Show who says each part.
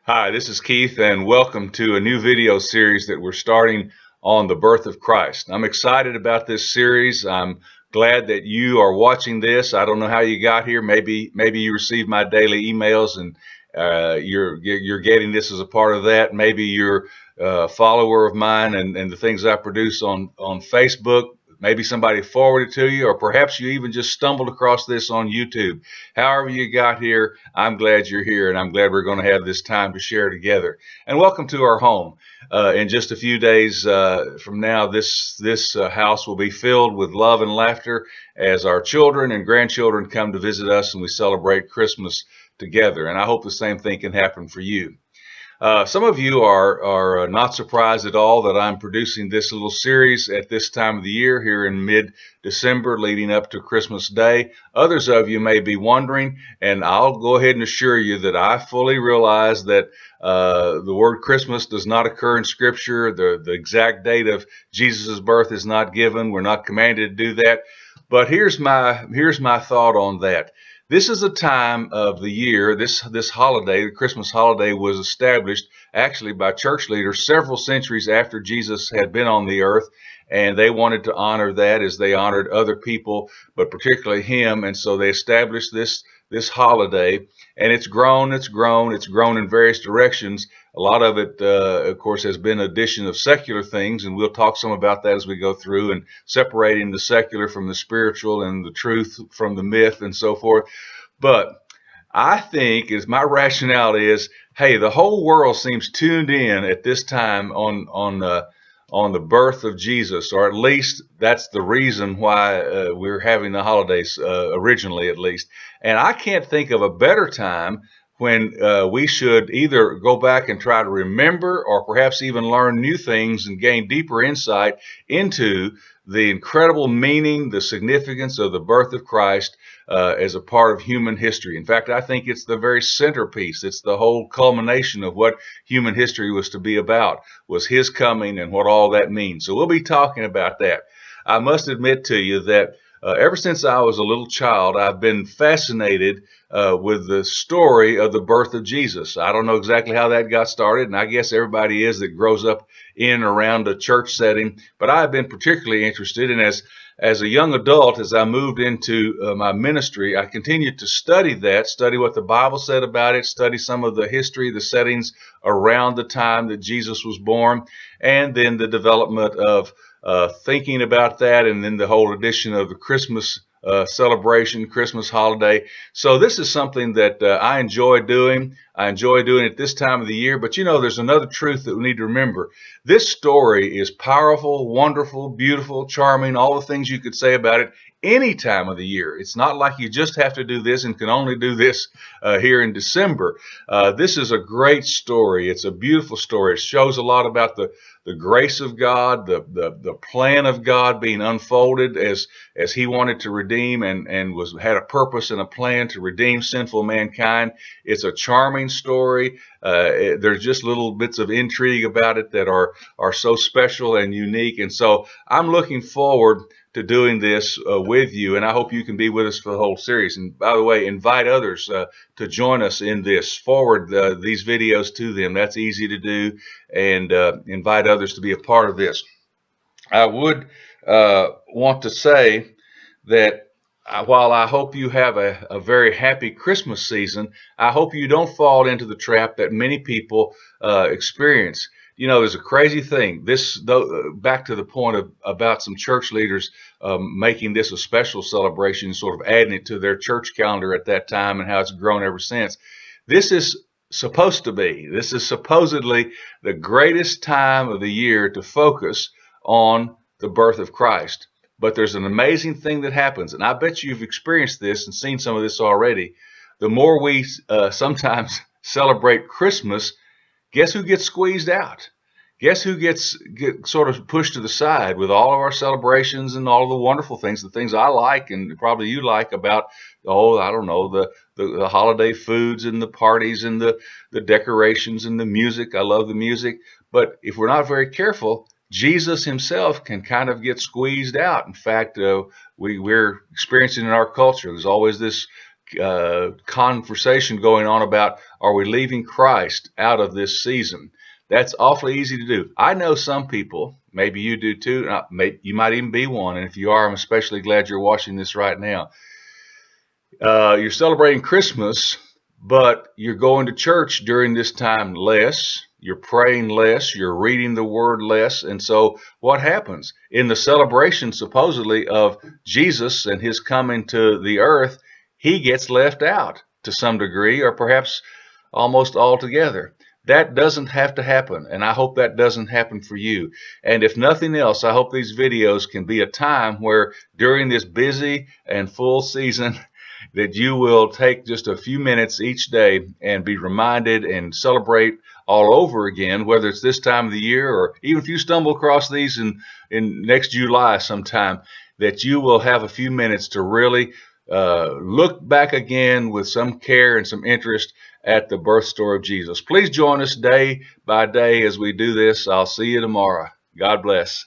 Speaker 1: Hi, this is Keith, and welcome to a new video series that we're starting on the birth of Christ. I'm excited about this series. I'm glad that you are watching this. I don't know how you got here. Maybe you received my daily emails and you're getting this as a part of that. Maybe you're a follower of mine and the things I produce on Facebook. Maybe somebody forwarded to you, or perhaps you even just stumbled across this on YouTube. However you got here, I'm glad you're here, and I'm glad we're going to have this time to share together. And welcome to our home. In just a few days from now, this house will be filled with love and laughter as our children and grandchildren come to visit us, and we celebrate Christmas together. And I hope the same thing can happen for you. Some of you are not surprised at all that I'm producing this little series at this time of the year here in mid-December leading up to Christmas Day. Others of you may be wondering, and I'll go ahead and assure you that I fully realize that the word Christmas does not occur in Scripture. The exact date of Jesus' birth is not given. We're not commanded to do that. But here's my thought on that. This is a time of the year, this holiday, the Christmas holiday, was established actually by church leaders several centuries after Jesus had been on the earth, and they wanted to honor that as they honored other people, but particularly him. And so they established this holiday, and it's grown in various directions. A lot of it, of course, has been addition of secular things, and we'll talk some about that as we go through, and separating the secular from the spiritual and the truth from the myth and so forth. But I think is my rationale is, hey, the whole world seems tuned in at this time on the birth of Jesus, or at least that's the reason why we're having the holidays originally, at least. And I can't think of a better time when we should either go back and try to remember, or perhaps even learn new things and gain deeper insight into the incredible meaning, the significance of the birth of Christ as a part of human history. In fact, I think it's the very centerpiece. It's the whole culmination of what human history was to be about, was his coming and what all that means. So we'll be talking about that. I must admit to you that ever since I was a little child, I've been fascinated with the story of the birth of Jesus. I don't know exactly how that got started, and I guess everybody is that grows up in and around a church setting, but I've been particularly interested. And as a young adult, as I moved into my ministry, I continued to study what the Bible said about it, study some of the history, the settings around the time that Jesus was born, and then the development of thinking about that, and then the whole addition of the Christmas celebration, Christmas holiday. So this is something that I enjoy doing. I enjoy doing it this time of the year. But there's another truth that we need to remember. This story is powerful, wonderful, beautiful, charming, all the things you could say about it any time of the year. It's not like you just have to do this and can only do this here in December. This is a great story. It's a beautiful story. It shows a lot about the grace of God, the plan of God being unfolded as he wanted to redeem and had a purpose and a plan to redeem sinful mankind. It's a charming story. There's just little bits of intrigue about it that are so special and unique. And so I'm looking forward to doing this with you, and I hope you can be with us for the whole series. And by the way, invite others to join us in this. Forward these videos to them. That's easy to do, and invite others to be a part of this. I would want to say that while I hope you have a very happy Christmas season, I hope you don't fall into the trap that many people experience. There's a crazy thing. This, though, back to the point about some church leaders making this a special celebration, sort of adding it to their church calendar at that time, and how it's grown ever since. This is this is supposedly the greatest time of the year to focus on the birth of Christ. But there's an amazing thing that happens, and I bet you've experienced this and seen some of this already. The more we sometimes celebrate Christmas, guess who gets squeezed out? Guess who gets sort of pushed to the side with all of our celebrations and all of the wonderful things, the things I like and probably you like about, I don't know, the holiday foods and the parties and the decorations and the music. I love the music. But if we're not very careful, Jesus himself can kind of get squeezed out. In fact, we're experiencing in our culture, there's always this conversation going on about, are we leaving Christ out of this season? That's awfully easy to do. I know some people, maybe you do too, you might even be one, and if you are, I'm especially glad you're watching this right now. You're celebrating Christmas, but you're going to church during this time less. You're praying less. You're reading the word less. And so what happens? In the celebration, supposedly, of Jesus and his coming to the earth, he gets left out to some degree, or perhaps almost altogether. That doesn't have to happen, and I hope that doesn't happen for you. And if nothing else, I hope these videos can be a time where during this busy and full season that you will take just a few minutes each day and be reminded and celebrate all over again, whether it's this time of the year or even if you stumble across these in next July sometime, that you will have a few minutes to really look back again with some care and some interest at the birth story of Jesus. Please join us day by day as we do this. I'll see you tomorrow. God bless.